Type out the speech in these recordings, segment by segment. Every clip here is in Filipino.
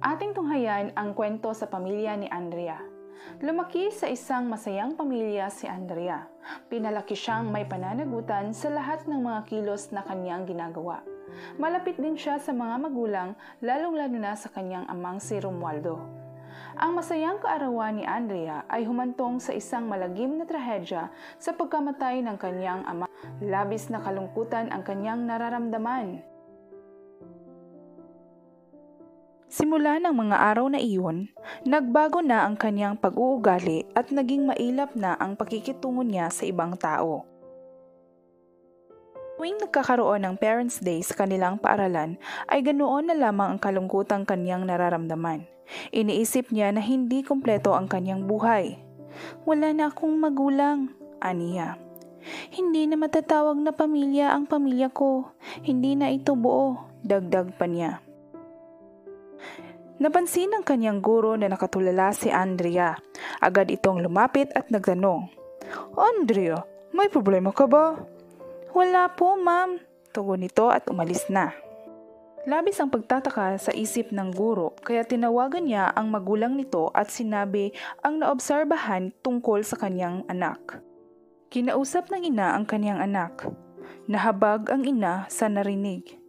Ating tunghayan ang kwento sa pamilya ni Andrea. Lumaki sa isang masayang pamilya si Andrea. Pinalaki siyang may pananagutan sa lahat ng mga kilos na kanyang ginagawa. Malapit din siya sa mga magulang, lalong-lalo na sa kanyang amang si Romualdo. Ang masayang kaarawan ni Andrea ay humantong sa isang malagim na trahedya sa pagkamatay ng kanyang ama. Labis na kalungkutan ang kanyang nararamdaman. Simula ng mga araw na iyon, nagbago na ang kanyang pag-uugali at naging mailap na ang pakikitungo niya sa ibang tao. Tuwing nagkakaroon ng Parents' Day sa kanilang paaralan, ay ganoon na lamang ang kalungkutang kanyang nararamdaman. Iniisip niya na hindi kumpleto ang kanyang buhay. Wala na akong magulang, aniya. Hindi na matatawag na pamilya ang pamilya ko. Hindi na ito buo, dagdag pa niya. Napansin ng kanyang guro na nakatulala si Andrea. Agad itong lumapit at nagtanong, "Andrea, may problema ka ba?" "Wala po, ma'am," tugon nito at umalis na. Labis ang pagtataka sa isip ng guro kaya tinawagan niya ang magulang nito at sinabi ang naobserbahan tungkol sa kanyang anak. Kinausap ng ina ang kanyang anak. Nahabag ang ina sa narinig.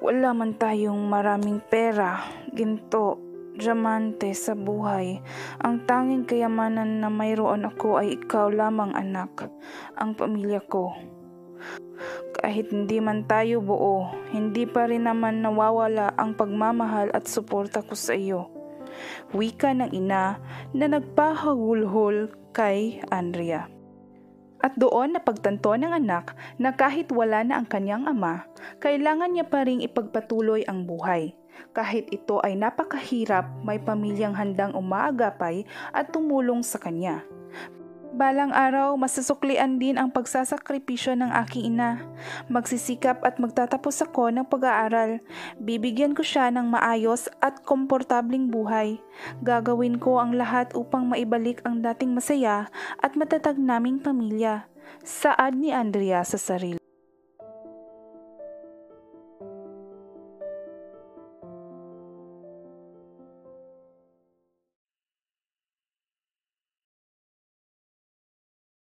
"Wala man tayong maraming pera, ginto, diamante sa buhay. Ang tanging kayamanan na mayroon ako ay ikaw lamang, anak, ang pamilya ko. Kahit hindi man tayo buo, hindi pa rin naman nawawala ang pagmamahal at suporta ko sa iyo." Wika ng ina na nagpahagulhol kay Andrea. At doon napagtanto ng anak na kahit wala na ang kanyang ama, kailangan niya pa ring ipagpatuloy ang buhay. Kahit ito ay napakahirap, may pamilyang handang umaagapay at tumulong sa kanya. Balang araw, masusuklian din ang pagsasakripisyo ng aking ina. Magsisikap at magtatapos ako ng pag-aaral. Bibigyan ko siya ng maayos at komportabling buhay. Gagawin ko ang lahat upang maibalik ang dating masaya at matatag naming pamilya. Saad ni Andrea sa sarili.